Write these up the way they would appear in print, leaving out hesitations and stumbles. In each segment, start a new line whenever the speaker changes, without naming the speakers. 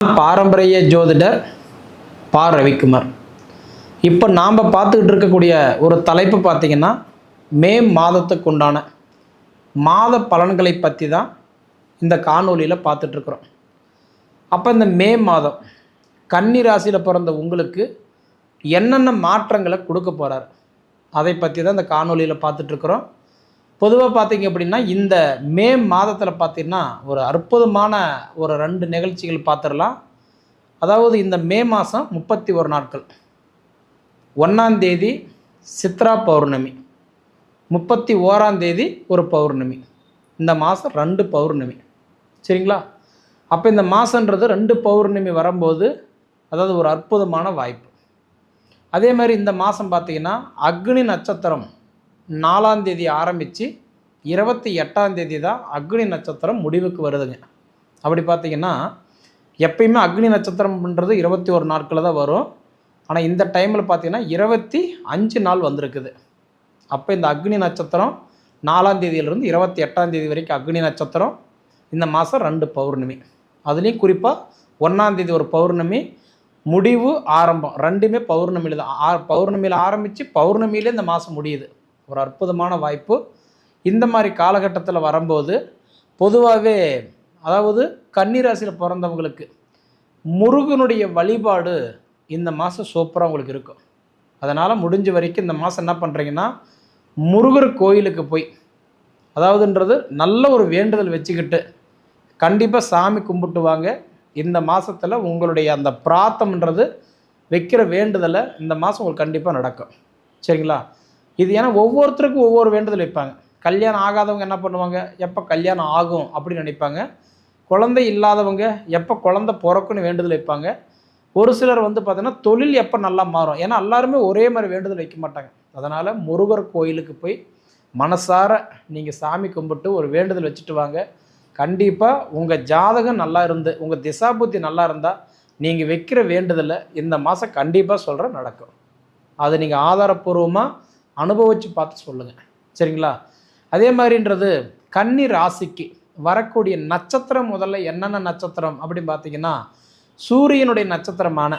பாரம்பரிய ஜோதிடர் பா ரவிக்குமார். இப்போ நாம் பார்த்துக்கிட்டு இருக்கக்கூடிய ஒரு தலைப்பு பார்த்திங்கன்னா, மே மாதத்துக்கு உண்டான மாத பலன்களை பற்றி தான் இந்த காணொலியில் பார்த்துட்ருக்குறோம். அப்போ இந்த மே மாதம் கன்னி ராசியில் பிறந்த உங்களுக்கு என்னென்ன மாற்றங்களை கொடுக்க போகிறார், அதை பற்றி தான் இந்த காணொலியில் பார்த்துட்ருக்குறோம். பொதுவாக பார்த்திங்க அப்படின்னா, இந்த மே மாதத்தில் பார்த்திங்கன்னா ஒரு அற்புதமான ஒரு 2 நிகழ்ச்சிகள் பார்த்துடலாம். அதாவது இந்த மே மாதம் 31 நாட்கள். 1ஆம் தேதி சித்ரா பௌர்ணமி, 31ஆம் தேதி ஒரு பௌர்ணமி. இந்த மாதம் 2 பௌர்ணமி. சரிங்களா? அப்போ இந்த மாதன்றது 2 பௌர்ணமி வரும்போது அதாவது ஒரு அற்புதமான வாய்ப்பு. அதே மாதிரி இந்த மாதம் பார்த்திங்கன்னா அக்னி நட்சத்திரம் 4ஆம் தேதி ஆரம்பித்து 28ஆம் தேதி தான் அக்னி நட்சத்திரம் முடிவுக்கு வருதுங்க. அப்படி பார்த்திங்கன்னா எப்பயுமே அக்னி நட்சத்திரம்ன்றது 21 நாட்களில் தான் வரும். ஆனால் இந்த டைமில் பார்த்திங்கன்னா 25 நாள் வந்திருக்குது. அப்போ இந்த அக்னி நட்சத்திரம் 4ஆம் தேதியிலிருந்து 28ஆம் தேதி வரைக்கும் அக்னி நட்சத்திரம். இந்த மாதம் 2 பௌர்ணமி. அதுலேயும் குறிப்பாக 1ஆம் தேதி ஒரு பௌர்ணமி, முடிவு ஆரம்பம், 2மே பௌர்ணமியில் தான். பௌர்ணமியில் ஆரம்பித்து பௌர்ணமியிலே இந்த மாதம் முடியுது. ஒரு அற்புதமான வாய்ப்பு. இந்த மாதிரி காலகட்டத்தில் வரும்போது பொதுவாகவே அதாவது கன்னிராசியில் பிறந்தவங்களுக்கு முருகனுடைய வழிபாடு இந்த மாதம் சூப்பராக உங்களுக்கு இருக்கும். அதனால் முடிஞ்ச வரைக்கும் இந்த மாதம் என்ன பண்ணுறீங்கன்னா, முருகர் கோயிலுக்கு போய் அதாவதுன்றது நல்ல ஒரு வேண்டுதல் வச்சுக்கிட்டு கண்டிப்பாக சாமி கும்பிட்டு வாங்க. இந்த மாதத்தில் உங்களுடைய அந்த பிரார்த்தம்ன்றது வைக்கிற வேண்டுதலை இந்த மாதம் உங்களுக்கு கண்டிப்பாக நடக்கும். சரிங்களா? இது ஏன்னா ஒவ்வொருத்தருக்கும் ஒவ்வொரு வேண்டுதல் வைப்பாங்க. கல்யாணம் ஆகாதவங்க என்ன பண்ணுவாங்க, எப்போ கல்யாணம் ஆகும் அப்படின்னு நினைப்பாங்க. குழந்தை இல்லாதவங்க எப்போ குழந்தை பிறக்குன்னு வேண்டுதல் வைப்பாங்க. ஒரு சிலர் பார்த்திங்கன்னா தொழில் எப்போ நல்லா மாறும். ஏன்னா எல்லாருமே ஒரே மாதிரி வேண்டுதல் வைக்க மாட்டாங்க. அதனால் முருகர் கோயிலுக்கு போய் மனசார நீங்கள் சாமி கும்பிட்டு ஒரு வேண்டுதல் வச்சுட்டு வாங்க. கண்டிப்பாக உங்கள் ஜாதகம் நல்லா இருந்து உங்கள் திசாபுத்தி நல்லா இருந்தால் நீங்கள் வைக்கிற வேண்டுதலை இந்த மாதம் கண்டிப்பாக சொல்கிற நடக்கும். அதை நீங்கள் ஆதாரப்பூர்வமாக அனுபவித்து பார்த்து சொல்லுங்கள். சரிங்களா? அதே மாதிரின்றது கன்னி ராசிக்கு வரக்கூடிய நட்சத்திரம் முதல்ல என்னென்ன நட்சத்திரம் அப்படின்னு பார்த்தீங்கன்னா, சூரியனுடைய நட்சத்திரமான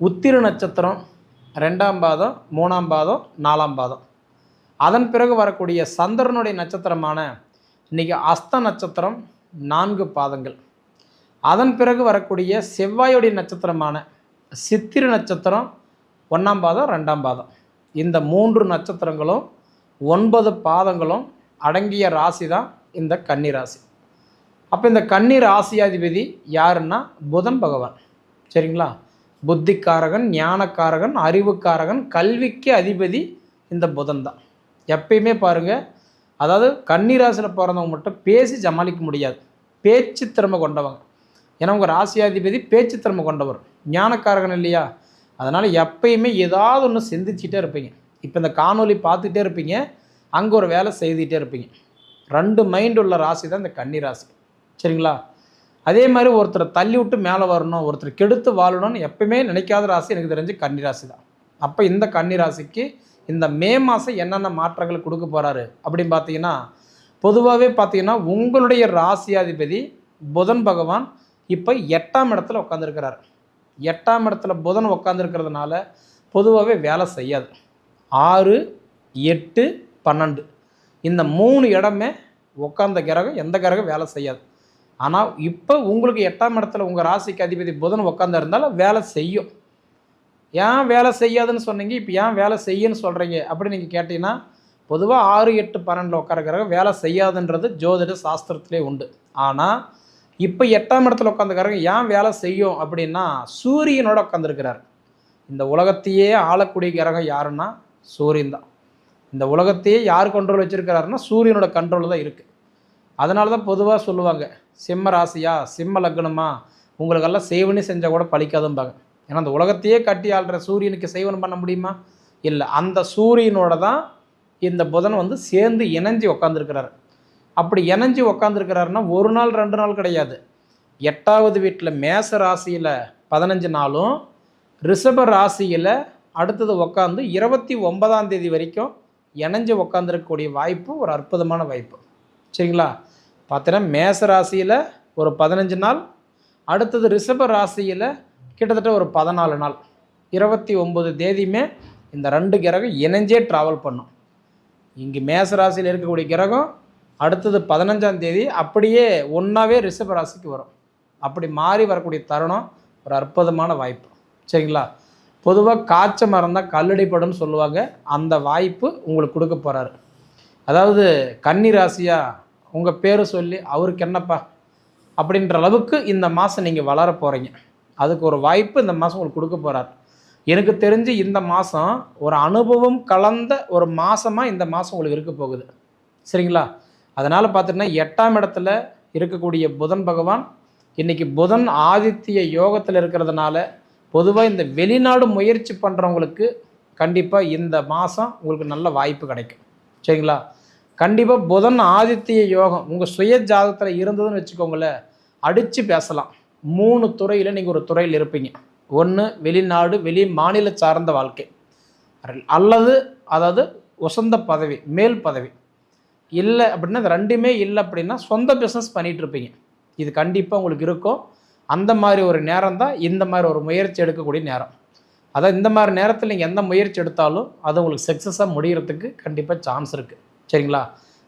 உத்திர நட்சத்திரம் 2ஆம் பாதம், 3ஆம் பாதம், 4ஆம் பாதம். அதன் பிறகு வரக்கூடிய சந்திரனுடைய நட்சத்திரமான இன்றைக்கி அஸ்த நட்சத்திரம் 4 பாதங்கள். அதன் பிறகு வரக்கூடிய செவ்வாயுடைய நட்சத்திரமான சித்திர நட்சத்திரம் 1ஆம் பாதம், 2ஆம் பாதம். இந்த 3 நட்சத்திரங்களும் 9 பாதங்களும் அடங்கிய ராசி தான் இந்த கன்னி ராசி. அப்போ இந்த கன்னி ராசியாதிபதி யாருன்னா புதன் பகவான். சரிங்களா? புத்திக்காரகன், ஞானக்காரகன், அறிவுக்காரகன், கல்விக்கு அதிபதி இந்த புதன் தான். எப்பயுமே பாருங்கள், அதாவது கன்னி ராசியில் பிறந்தவங்க மட்டும் பேசி சமாளிக்க முடியாது. பேச்சு திறமை கொண்டவங்க. ஏன்னா உங்கள் ராசியாதிபதி பேச்சு திறமை கொண்டவர், ஞானக்காரகன் இல்லையா? அதனால் எப்பயுமே ஏதாவது ஒன்று சிந்திச்சுட்டே இருப்பீங்க. இப்போ இந்த காணொலி பார்த்துட்டே இருப்பீங்க, அங்கே ஒரு வேலை செய்துகிட்டே இருப்பீங்க. 2 மைண்ட் உள்ள ராசி தான் இந்த கன்னி ராசி. சரிங்களா? அதே மாதிரி ஒருத்தரை தள்ளி விட்டு மேலே வரணும், ஒருத்தர் கெடுத்து வாழணும்னு எப்பயுமே நினைக்காத ராசி எனக்கு தெரிஞ்சு கன்னி ராசி தான். அப்போ இந்த கன்னி ராசிக்கு இந்த மே மாதம் என்னென்ன மாற்றங்கள் கொடுக்க போகிறாரு அப்படின்னு பார்த்தீங்கன்னா, பொதுவாகவே பார்த்தீங்கன்னா உங்களுடைய ராசியாதிபதி புதன் பகவான் இப்போ 8ஆம் இடத்துல உட்காந்துருக்கிறார். 8ஆம் இடத்துல புதன் உட்காந்துருக்கிறதுனால பொதுவாகவே வேலை செய்யாது. 6, 8, 12 இந்த 3 இடமே உட்காந்த கிரகம், எந்த கிரகம் வேலை செய்யாது. ஆனால் இப்போ உங்களுக்கு 8ஆம் இடத்துல உங்கள் ராசிக்கு அதிபதி புதன் உட்காந்து இருந்தாலும் வேலை செய்யும். ஏன் வேலை செய்யாதுன்னு சொன்னீங்க, இப்போ ஏன் வேலை செய்யுன்னு சொல்கிறீங்க அப்படின்னு நீங்கள் கேட்டிங்கன்னா, பொதுவாக 6, 8, 12 உட்கார கிரகம் வேலை செய்யாதுன்றது ஜோதிட சாஸ்திரத்திலே உண்டு. ஆனால் இப்போ 8ஆம் இடத்துல உட்காந்த கிரகம் ஏன் வேலை செய்யும் அப்படின்னா, சூரியனோட உட்காந்துருக்கிறார். இந்த உலகத்தையே ஆளக்கூடிய கிரகம் யாருன்னா சூரியன் தான். இந்த உலகத்தையே யார் கண்ட்ரோல் வச்சுருக்கிறாருன்னா சூரியனோட கண்ட்ரோல் தான் இருக்குது. அதனால தான் பொதுவாக சொல்லுவாங்க, சிம்ம ராசியா, சிம்ம லக்னமா, உங்களுக்கெல்லாம் செய்வனே செஞ்சால் கூட பழிக்காதும்பாங்க. ஏன்னா அந்த உலகத்தையே கட்டி ஆள்ற சூரியனுக்கு செய்வனம் பண்ண முடியுமா? இல்லை. அந்த சூரியனோட தான் இந்த புதன் சேர்ந்து இணைஞ்சி உக்காந்துருக்கிறாரு. அப்படி இணைஞ்சி உக்காந்துருக்கிறாருன்னா 1 நாள் 2 நாள் கிடையாது. 8ஆவது வீட்டில் மேச ராசியில் 15 நாளும், ரிஷப ராசியில் அடுத்தது உட்காந்து 29ஆம் தேதி வரைக்கும் இணைஞ்சு உட்காந்துருக்கக்கூடிய வாய்ப்பு ஒரு அற்புதமான வாய்ப்பு. சரிங்களா? பார்த்தீங்கன்னா மேச ராசியில் ஒரு 15 நாள், அடுத்தது ரிஷப ராசியில் கிட்டத்தட்ட ஒரு 14 நாள், 29 தேதியுமே இந்த 2 கிரகம் இணைஞ்சே ட்ராவல் பண்ணும். இங்கே மேச ராசியில் இருக்கக்கூடிய கிரகம் அடுத்தது 15ஆம் தேதி அப்படியே ஒன்றாவே ரிஷப ராசிக்கு வரும். அப்படி மாறி வரக்கூடிய தருணம் ஒரு அற்புதமான வாய்ப்பு. சரிங்களா? பொதுவாக காய்ச்ச மரம் தான் கல்லடிப்படும் சொல்லுவாங்க. அந்த வாய்ப்பு உங்களுக்கு கொடுக்க போகிறாரு. அதாவது கன்னி ராசியா உங்கள் பேர் சொல்லி அவருக்கு என்னப்பா அப்படின்ற அளவுக்கு இந்த மாதம் நீங்கள் வளர போகிறீங்க. அதுக்கு ஒரு வாய்ப்பு இந்த மாதம் உங்களுக்கு கொடுக்க போகிறார். எனக்கு தெரிஞ்சு இந்த மாதம் ஒரு அனுபவம் கலந்த ஒரு மாதமாக இந்த மாதம் உங்களுக்கு இருக்க போகுது. சரிங்களா? அதனால் பார்த்திங்கன்னா 8ஆம் இடத்துல இருக்கக்கூடிய புதன் பகவான் இன்றைக்கி புதன் ஆதித்ய யோகத்தில் இருக்கிறதுனால பொதுவாக இந்த வெளிநாடு முயற்சி பண்ணுறவங்களுக்கு கண்டிப்பாக இந்த மாதம் உங்களுக்கு நல்ல வாய்ப்பு கிடைக்கும். சரிங்களா? கண்டிப்பாக புதன் ஆதித்ய யோகம் உங்கள் சுய ஜாதகத்தில் இருந்ததுன்னு வச்சுக்கோங்களேன், அடித்து பேசலாம். 3 துறையில் நீங்கள் ஒரு துறையில் இருப்பீங்க. ஒன்று வெளிநாடு, வெளி மாநில சார்ந்த வாழ்க்கை, அல்லது அதாவது உசந்த பதவி, மேல் பதவி. இல்லை அப்படின்னா இது 2மே இல்லை அப்படின்னா சொந்த பிஸ்னஸ் பண்ணிகிட்ருப்பீங்க. இது கண்டிப்பாக உங்களுக்கு இருக்கும். அந்த மாதிரி ஒரு நேரம் தான் இந்த மாதிரி ஒரு முயற்சி எடுக்கக்கூடிய நேரம். அதாவது இந்த மாதிரி நேரத்தில் நீங்கள் எந்த முயற்சி எடுத்தாலும் அது உங்களுக்கு சக்ஸஸாக முடிகிறதுக்கு கண்டிப்பாக சான்ஸ் இருக்குது. சரிங்களா?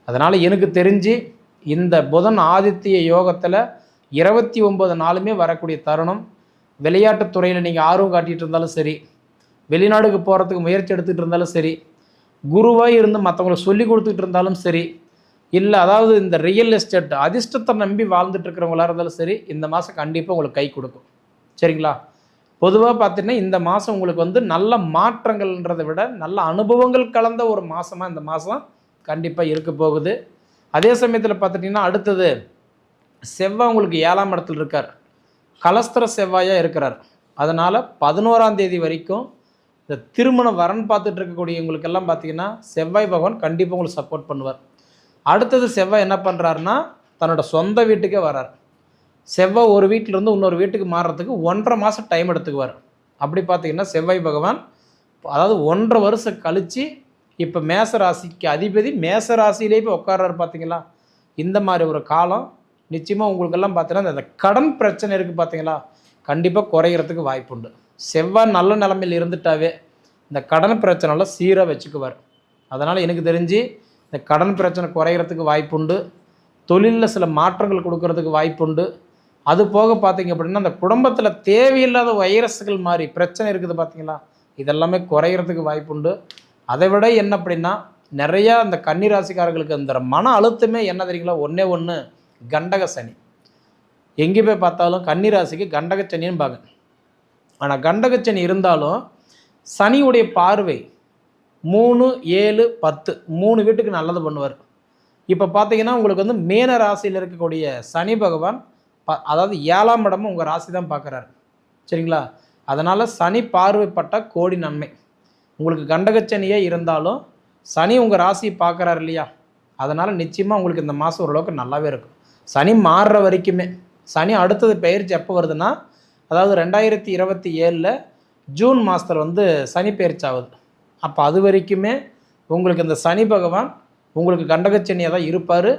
அதனால் எனக்கு தெரிஞ்சு இந்த புதன் ஆதித்ய யோகத்தில் 29 நாளுமே வரக்கூடிய தருணம். விளையாட்டுத் துறையில் நீங்கள் ஆர்வம் காட்டிகிட்டு இருந்தாலும் சரி, வெளிநாடுக்கு போகிறதுக்கு முயற்சி எடுத்துகிட்டு இருந்தாலும் சரி, குருவாக இருந்து மற்றவங்களுக்கு சொல்லி கொடுத்துட்டு இருந்தாலும் சரி, இல்லை அதாவது இந்த ரியல் எஸ்டேட் அதிர்ஷ்டத்தை நம்பி வாழ்ந்துட்டு இருக்கிறவங்களாக இருந்தாலும் சரி, இந்த மாதம் கண்டிப்பாக உங்களுக்கு கை கொடுக்கும். சரிங்களா? பொதுவாக பார்த்தீங்கன்னா இந்த மாதம் உங்களுக்கு நல்ல மாற்றங்கள்ன்றதை விட நல்ல அனுபவங்கள் கலந்த ஒரு மாதமாக இந்த மாதம் கண்டிப்பாக இருக்க போகுது. அதே சமயத்தில் பார்த்துட்டிங்கன்னா அடுத்தது செவ்வாய் உங்களுக்கு 7ஆம் இடத்துல இருக்கார். கலஸ்திர செவ்வாயாக இருக்கிறார். அதனால் 11ஆம் தேதி வரைக்கும் இந்த திருமண வரன் பார்த்துட்டு இருக்கக்கூடியவங்களுக்கெல்லாம் பார்த்திங்கன்னா செவ்வாய் பகவான் கண்டிப்பாக உங்களுக்கு சப்போர்ட் பண்ணுவார். அடுத்தது செவ்வாய் என்ன பண்ணுறாருன்னா தன்னோட சொந்த வீட்டுக்கே வரார். செவ்வாய் ஒரு வீட்டிலேருந்து இன்னொரு வீட்டுக்கு மாறுறதுக்கு 1.5 மாதம் டைம் எடுத்துக்குவார். அப்படி பார்த்திங்கன்னா செவ்வாய் பகவான் அதாவது 1.5 வருஷம் கழித்து இப்போ மேச ராசிக்கு அதிபதி மேச ராசியிலே போய் உட்கார்றாரு. பார்த்தீங்களா? இந்த மாதிரி ஒரு காலம் நிச்சயமாக உங்களுக்கெல்லாம் பார்த்தீங்கன்னா இந்த கடன் பிரச்சனை இருக்குது பார்த்தீங்களா, கண்டிப்பாக குறைகிறதுக்கு வாய்ப்பு உண்டு. செவ்வாய் நல்ல நிலைமையில் இருந்துட்டாவே இந்த கடன் பிரச்சனைலாம் சீராக வச்சுக்குவார். அதனால் எனக்கு தெரிஞ்சு இந்த கடன் பிரச்சனை குறைகிறதுக்கு வாய்ப்புண்டு. தொழிலில் சில மாற்றங்கள் கொடுக்கறதுக்கு வாய்ப்புண்டு. அது போக பார்த்தீங்க அப்படின்னா அந்த குடும்பத்தில் தேவையில்லாத வைரஸ்கள் மாதிரி பிரச்சனை இருக்குது பார்த்தீங்களா, இதெல்லாமே குறைகிறதுக்கு வாய்ப்புண்டு. அதை விட என்ன அப்படின்னா நிறையா அந்த கன்னி ராசிக்காரர்களுக்கு அந்த மன அழுத்தமே என்ன தெரியுங்களா, ஒன்று கண்டக சனி. எங்கே போய் பார்த்தாலும் கன்னி ராசிக்கு கண்டக சனின்னு பார்க்க. ஆனால் கண்டக சனி இருந்தாலும் சனியுடைய பார்வை 3, 7, 10 3 வீட்டுக்கு நல்லது பண்ணுவார். இப்போ பார்த்தீங்கன்னா உங்களுக்கு மேன ராசியில் இருக்கக்கூடிய சனி பகவான் அதாவது 7ஆம் இடமும் உங்கள் ராசி தான் பார்க்குறாரு. சரிங்களா? அதனால் சனி பார்வைப்பட்ட கோடி நன்மை. உங்களுக்கு கண்டகச்சனியே இருந்தாலும் சனி உங்கள் ராசியை பார்க்குறாரு இல்லையா, அதனால் நிச்சயமாக உங்களுக்கு இந்த மாதம் ஓரளவுக்கு நல்லாவே இருக்கும். சனி மாறுற வரைக்குமே. சனி அடுத்தது பயிற்சி எப்போ வருதுன்னா அதாவது 2027 ஜூன் மாதத்தில் சனி பயிற்சி ஆகுது. அப்போ அது வரைக்குமே உங்களுக்கு இந்த சனி பகவான் உங்களுக்கு கண்டகச்சனியாக தான் இருப்பார்.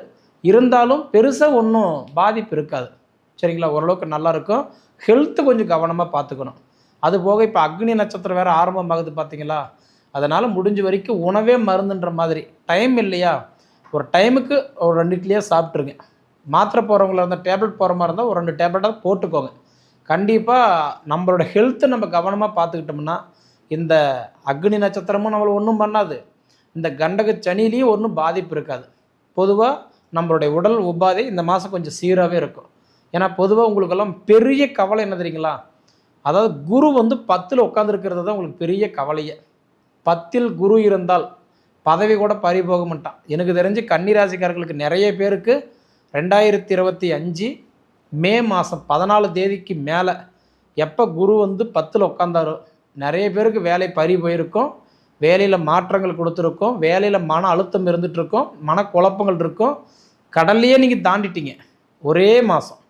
இருந்தாலும் பெருசாக ஒன்றும் பாதிப்பு இருக்காது. சரிங்களா? ஓரளவுக்கு நல்லாயிருக்கும். ஹெல்த்து கொஞ்சம் கவனமாக பார்த்துக்கணும். அதுபோக இப்போ அக்னி நட்சத்திரம் வேறு ஆரம்பமாகுது பார்த்தீங்களா, அதனால் முடிஞ்ச வரைக்கும் உணவே மருந்துன்ற மாதிரி டைம் இல்லையா, ஒரு டைமுக்கு ஒரு 2 இட்லியாக சாப்பிட்ருங்க. மாத்திரை போகிறவங்கள இருந்தால் டேப்லெட் போகிற மாதிரி இருந்தால் ஒரு 2 டேப்லெட்டாக போட்டுக்கோங்க. கண்டிப்பாக நம்மளோட ஹெல்த்தை நம்ம கவனமாக பார்த்துக்கிட்டோம்னா இந்த அக்னி நட்சத்திரமும் நம்மளை ஒன்றும் பண்ணாது, இந்த கண்டக சனிலையும் ஒன்றும் பாதிப்பு இருக்காது. பொதுவாக நம்மளுடைய உடல் உபாதை இந்த மாதம் கொஞ்சம் சீராகவே இருக்கும். ஏன்னா பொதுவாக உங்களுக்கெல்லாம் பெரிய கவலை என்ன தெரியுங்களா, அதாவது குரு 10ல் உட்காந்துருக்கிறது தான் உங்களுக்கு பெரிய கவலையே. 10ல் குரு இருந்தால் பதவி கூட பறிபோக மாட்டான். எனக்கு தெரிஞ்சு கன்னிராசிக்காரர்களுக்கு நிறைய பேருக்கு 2025 மே மாதம் 14 தேதிக்கு மேலே எப்போ குரு 10ல் உட்காந்தாரோ நிறைய பேருக்கு வேலை பறி போயிருக்கும், வேலையில் மாற்றங்கள் கொடுத்துருக்கோம், வேலையில் மன அழுத்தம் இருந்துகிட்ருக்கோம், மனக்குழப்பங்கள் இருக்கும். கடல்லையே நீங்கள் தாண்டிட்டீங்க ஒரே மாதம்.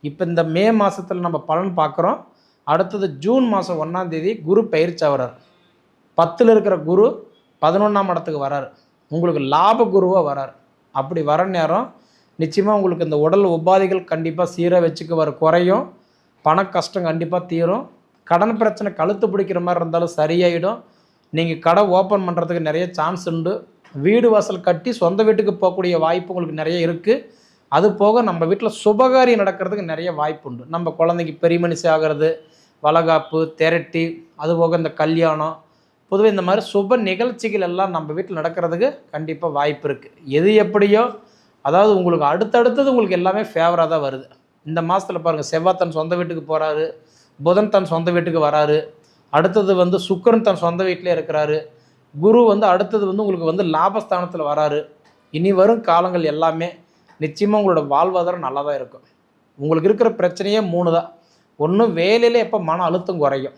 இப்போ இந்த மே மாதத்தில் நம்ம பலன் பார்க்குறோம். அடுத்தது ஜூன் மாதம் 1ஆம் தேதி குரு பயிற்சி ஆகிறார். 10ல் இருக்கிற குரு 11ஆம் இடத்துக்கு வராரு. உங்களுக்கு லாப குருவாக வரார். அப்படி வர நேரம் நிச்சயமாக உங்களுக்கு இந்த உடல் உபாதைகள் கண்டிப்பாக சீராக வச்சுக்க குறையும். பண கஷ்டம் கண்டிப்பாக தீரும். கடன் பிரச்சனை கழுத்து பிடிக்கிற மாதிரி இருந்தாலும் சரியாயிடும். நீங்கள் கடை ஓப்பன் பண்ணுறதுக்கு நிறைய சான்ஸ் உண்டு. வீடு வாசல் கட்டி சொந்த வீட்டுக்கு போகக்கூடிய வாய்ப்பு உங்களுக்கு நிறைய இருக்குது. அது போக நம்ம வீட்டில் சுபகாரியம் நடக்கிறதுக்கு நிறைய வாய்ப்பு உண்டு. நம்ம குழந்தைக்கு பெரிய மனுஷி ஆகிறது, வளகாப்பு, திரட்டி, அதுபோக இந்த கல்யாணம், பொதுவாக இந்த மாதிரி சுப நிகழ்ச்சிகள் எல்லாம் நம்ம வீட்டில் நடக்கிறதுக்கு கண்டிப்பாக வாய்ப்பு இருக்குது. எது எப்படியோ, அதாவது உங்களுக்கு அடுத்தடுத்தது உங்களுக்கு எல்லாமே ஃபேவராக தான் வருது. இந்த மாதத்தில் பாருங்கள், செவ்வாய் தன் சொந்த வீட்டுக்கு போகிறாரு, புதன் தன் சொந்த வீட்டுக்கு வராரு, அடுத்தது சுக்கிரன் தன் சொந்த வீட்டிலே இருக்கிறாரு, குரு அடுத்தது உங்களுக்கு லாபஸ்தானத்தில் வராரு. இனி வரும் காலங்கள் எல்லாமே நிச்சயமாக உங்களோட வாழ்வாதாரம் நல்லா தான் இருக்கும். உங்களுக்கு இருக்கிற பிரச்சனையே 3 தான். ஒன்று, வேலையில் எப்போ மன அழுத்தம் குறையும்,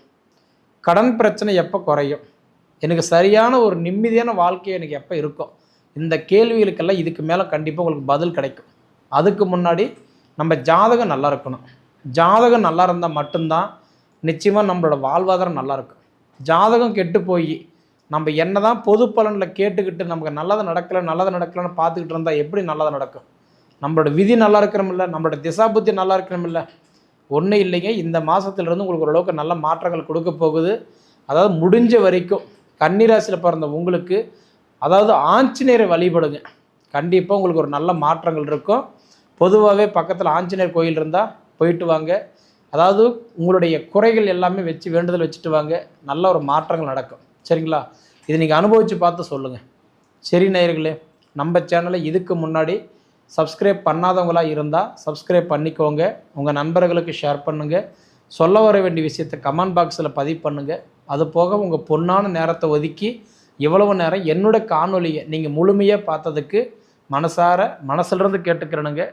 கடன் பிரச்சனை எப்போ குறையும், எனக்கு சரியான ஒரு நிம்மதியான வாழ்க்கை எனக்கு எப்போ இருக்கும். இந்த கேள்விகளுக்கெல்லாம் இதுக்கு மேலே கண்டிப்பாக உங்களுக்கு பதில் கிடைக்கும். அதுக்கு முன்னாடி நம்ம ஜாதகம் நல்லா இருக்கணும். ஜாதகம் நல்லா இருந்தால் மட்டும்தான் நிச்சயமாக நம்மளோட வாழ்வாதாரம் நல்லாயிருக்கும். ஜாதகம் கெட்டு போய் நம்ம என்ன தான் பொது பலனில் கேட்டுக்கிட்டு நமக்கு நல்லது நடக்கலைன்னு பார்த்துக்கிட்டு இருந்தால் எப்படி நல்லது நடக்கும்? நம்மளோட விதி நல்லா இருக்கிறமில்ல, நம்மளோட திசா புத்தி நல்லா இருக்கிறமில்ல. ஒன்றும் இல்லைங்க, இந்த மாதத்துலேருந்து உங்களுக்கு ஓரளவுக்கு நல்ல மாற்றங்கள் கொடுக்க போகுது. அதாவது முடிஞ்ச வரைக்கும் கன்னிராசியில் பிறந்த உங்களுக்கு ஆஞ்சநேயரை வழிபடுங்க. கண்டிப்பாக உங்களுக்கு ஒரு நல்ல மாற்றங்கள் இருக்கும். பொதுவாகவே பக்கத்தில் ஆஞ்சநேயர் கோயில் இருந்தால் போயிட்டு வாங்க. உங்களுடைய குறைகள் எல்லாமே வச்சு வேண்டுதல் வச்சுட்டு வாங்க. நல்ல ஒரு மாற்றங்கள் நடக்கும். சரிங்களா? இது நீங்கள் அனுபவித்து பார்த்து சொல்லுங்கள். சரி நேயர்களே, நம்ம சேனலை இதுக்கு முன்னாடி சப்ஸ்கிரைப் பண்ணாதவங்களாக இருந்தால் சப்ஸ்கிரைப் பண்ணிக்கோங்க. உங்கள் நண்பர்களுக்கு ஷேர் பண்ணுங்கள். சொல்ல வர வேண்டிய விஷயத்தை கமெண்ட் பாக்ஸில் பதிவு பண்ணுங்கள். அது போக உங்கள் பொன்னான நேரத்தை ஒதுக்கி இவ்வளவு நேரம் என்னோட காணொலியை நீங்கள் முழுமையாக பார்த்ததுக்கு மனசிலிருந்து கேட்டுக்கிறேனுங்க.